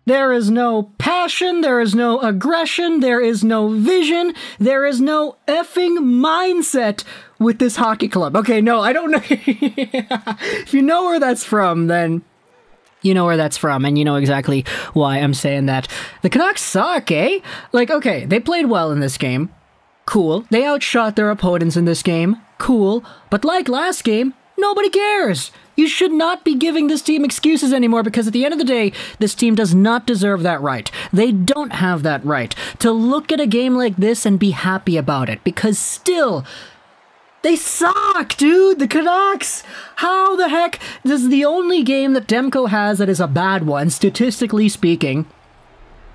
There is no passion, there is no aggression, there is no vision, there is no effing mindset with this hockey club. Okay, no, I don't know. If you know where that's from, then you know where that's from, and you know exactly why I'm saying that. The Canucks suck, eh? Like, okay, they played well in this game. Cool. They outshot their opponents in this game. Cool. But like last game, nobody cares. You should not be giving this team excuses anymore, because at the end of the day, this team does not deserve that right. They don't have that right to look at a game like this and be happy about it, because still, they suck, dude! The Canucks! How the heck? This is the only game that Demko has that is a bad one, statistically speaking.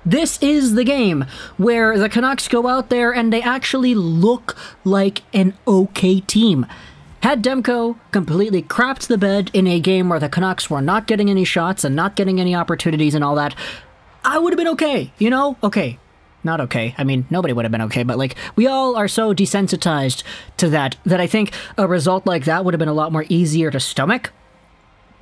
This is the game where the Canucks go out there and they actually look like an okay team. Had Demko completely crapped the bed in a game where the Canucks were not getting any shots and not getting any opportunities and all that, I would have been okay, you know? Okay. Not okay. I mean, nobody would have been okay, but like, we all are so desensitized to that I think a result like that would have been a lot more easier to stomach.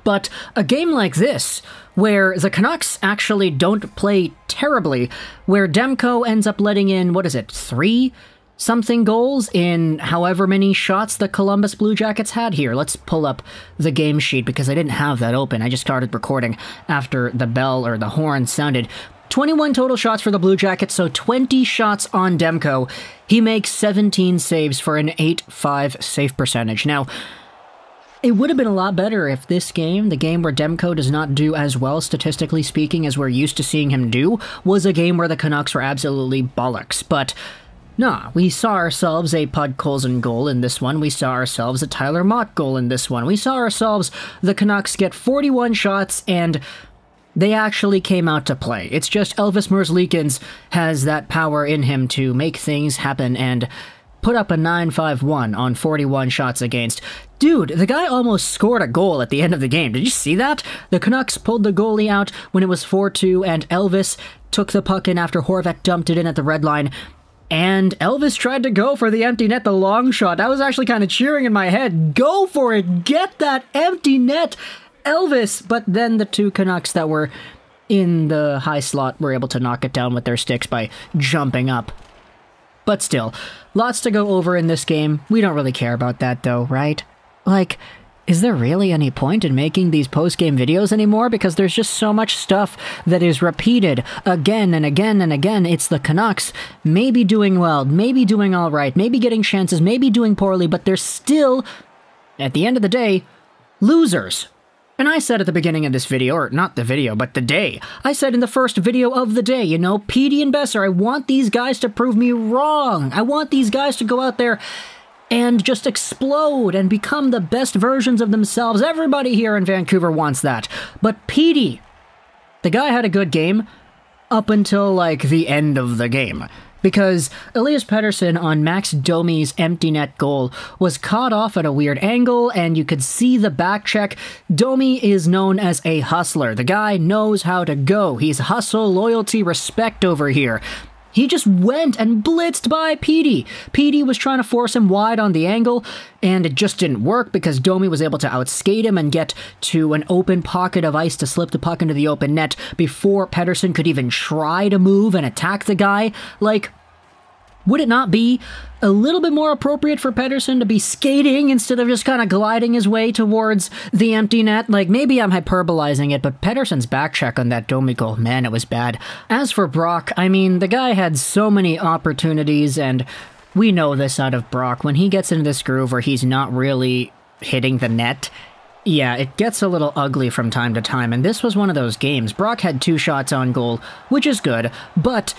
But a game like this, where the Canucks actually don't play terribly, where Demko ends up letting in, what is it, 3-something goals in however many shots the Columbus Blue Jackets had here. Let's pull up the game sheet, because I didn't have that open. I just started recording after the bell or the horn sounded. 21 total shots for the Blue Jackets, so 20 shots on Demko. He makes 17 saves for an 8.5 save percentage. Now, it would have been a lot better if this game, the game where Demko does not do as well, statistically speaking, as we're used to seeing him do, was a game where the Canucks were absolutely bollocks. But nah, we saw ourselves a Podkolzin goal in this one. We saw ourselves a Tyler Mott goal in this one. We saw ourselves the Canucks get 41 shots, and they actually came out to play. It's just Elvis Merzlikins has that power in him to make things happen and put up a 9.51 on 41 shots against. Dude, the guy almost scored a goal at the end of the game. Did you see that? The Canucks pulled the goalie out when it was 4-2, and Elvis took the puck in after Horvat dumped it in at the red line. And Elvis tried to go for the empty net, the long shot. I was actually kind of cheering in my head. Go for it! Get that empty net, Elvis! But then the two Canucks that were in the high slot were able to knock it down with their sticks by jumping up. But still, lots to go over in this game. We don't really care about that though, right? Like, is there really any point in making these post-game videos anymore? Because there's just so much stuff that is repeated again and again and again. It's the Canucks maybe doing well, maybe doing alright, maybe getting chances, maybe doing poorly, but they're still, at the end of the day, losers. And I said at the beginning of this video, or not the video, but the day, I said in the first video of the day, you know, Petey and Besser, I want these guys to prove me wrong. I want these guys to go out there and just explode and become the best versions of themselves. Everybody here in Vancouver wants that. But Petey, the guy had a good game up until, like, the end of the game. Because Elias Pettersson on Max Domi's empty net goal was caught off at a weird angle, and you could see the back check. Domi is known as a hustler. The guy knows how to go. He's hustle, loyalty, respect over here. He just went and blitzed by Petey. Petey was trying to force him wide on the angle, and it just didn't work because Domi was able to outskate him and get to an open pocket of ice to slip the puck into the open net before Pettersson could even try to move and attack the guy. Like, would it not be a little bit more appropriate for Pettersson to be skating instead of just kind of gliding his way towards the empty net? Like, maybe I'm hyperbolizing it, but Pettersson's backcheck on that Domi goal, man, it was bad. As for Brock, I mean, the guy had so many opportunities, and we know this out of Brock. When he gets into this groove where he's not really hitting the net, yeah, it gets a little ugly from time to time, and this was one of those games. Brock had 2 shots on goal, which is good, but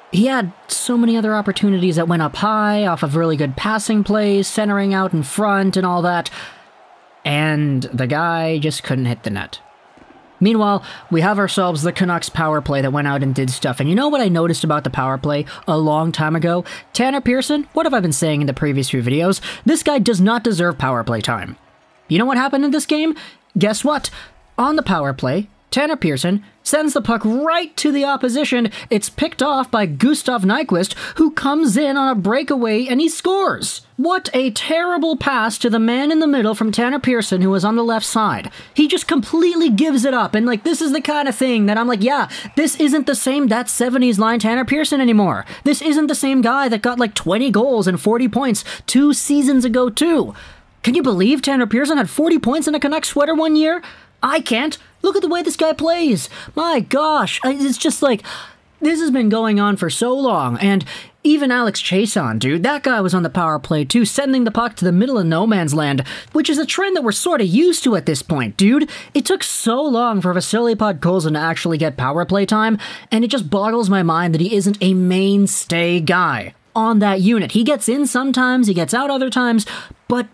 he had so many other opportunities that went up high, off of really good passing plays, centering out in front and all that, and the guy just couldn't hit the net. Meanwhile, we have ourselves the Canucks power play that went out and did stuff, and you know what I noticed about the power play a long time ago? Tanner Pearson, what have I been saying in the previous few videos? This guy does not deserve power play time. You know what happened in this game? Guess what? On the power play, Tanner Pearson sends the puck right to the opposition. It's picked off by Gustav Nyquist, who comes in on a breakaway and he scores. What a terrible pass to the man in the middle from Tanner Pearson, who was on the left side. He just completely gives it up, and like, this is the kind of thing that I'm like, yeah, this isn't the same that 70s line Tanner Pearson anymore. This isn't the same guy that got like 20 goals and 40 points 2 seasons ago too. Can you believe Tanner Pearson had 40 points in a Canucks sweater one year? I can't. Look at the way this guy plays. My gosh, it's just like, this has been going on for so long, and even Alex Chason, dude, that guy was on the power play too, sending the puck to the middle of no man's land, which is a trend that we're sort of used to at this point, dude. It took so long for Vasily Podkolzin to actually get power play time, and it just boggles my mind that he isn't a mainstay guy on that unit. He gets in sometimes, he gets out other times, but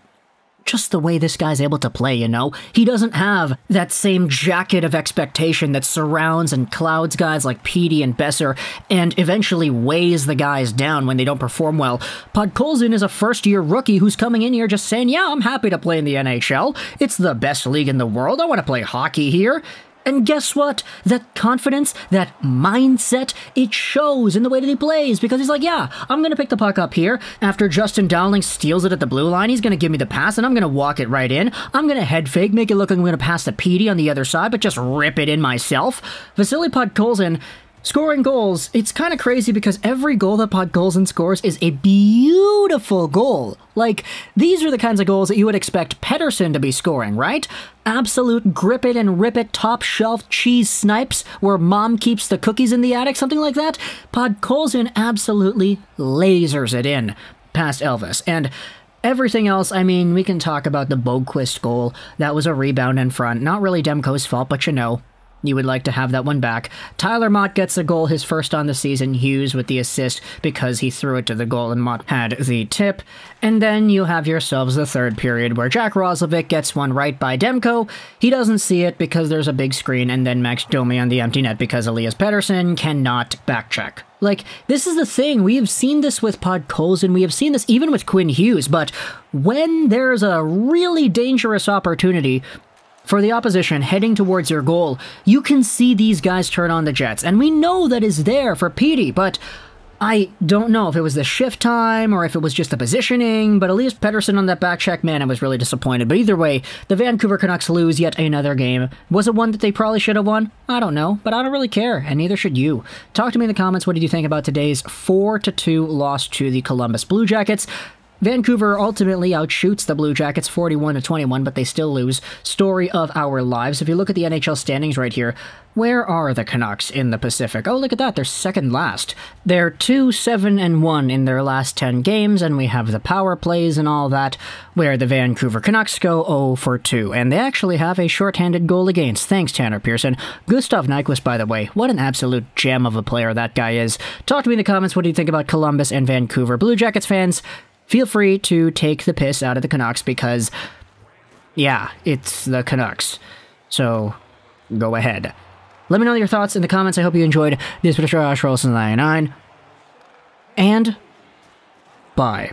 just the way this guy's able to play, you know? He doesn't have that same jacket of expectation that surrounds and clouds guys like Petey and Besser and eventually weighs the guys down when they don't perform well. Podkolzin is a first-year rookie who's coming in here just saying, yeah, I'm happy to play in the NHL. It's the best league in the world. I want to play hockey here. And guess what? That confidence, that mindset, it shows in the way that he plays, because he's like, yeah, I'm going to pick the puck up here. After Justin Dowling steals it at the blue line, he's going to give me the pass, and I'm going to walk it right in. I'm going to head fake, make it look like I'm going to pass to Petey on the other side, but just rip it in myself. Vasily Podkolzin scoring goals, it's kind of crazy because every goal that Podkolzin scores is a beautiful goal. Like, these are the kinds of goals that you would expect Pettersson to be scoring, right? Absolute grip it and rip it, top shelf cheese snipes where mom keeps the cookies in the attic, something like that. Podkolzin absolutely lasers it in past Elvis. And everything else, I mean, we can talk about the Boquist goal. That was a rebound in front. Not really Demko's fault, but you know, you would like to have that one back. Tyler Mott gets a goal, his first on the season. Hughes with the assist because he threw it to the goal and Mott had the tip. And then you have yourselves the third period where Jack Roslovic gets one right by Demko. He doesn't see it because there's a big screen, and then Max Domi on the empty net because Elias Pettersson cannot backcheck. Like, this is the thing. We have seen this with Podkolzin. We have seen this even with Quinn Hughes. But when there's a really dangerous opportunity for the opposition heading towards your goal, you can see these guys turn on the jets. And we know that is there for Petey, but I don't know if it was the shift time or if it was just the positioning, but Elias Pettersson on that back check, man, I was really disappointed. But either way, the Vancouver Canucks lose yet another game. Was it one that they probably should have won? I don't know, but I don't really care, and neither should you. Talk to me in the comments, what did you think about today's 4-2 loss to the Columbus Blue Jackets? Vancouver ultimately outshoots the Blue Jackets 41-21, but they still lose. Story of our lives. If you look at the NHL standings right here, where are the Canucks in the Pacific? Oh, look at that. They're second last. They're 2-7-1 in their last 10 games, and we have the power plays and all that, where the Vancouver Canucks go 0-2, and they actually have a shorthanded goal against. Thanks, Tanner Pearson. Gustav Nyquist, by the way, what an absolute gem of a player that guy is. Talk to me in the comments. What do you think about Columbus and Vancouver? Blue Jackets fans, feel free to take the piss out of the Canucks because, yeah, it's the Canucks. So, go ahead. Let me know your thoughts in the comments. I hope you enjoyed this. Rosén 99, and bye.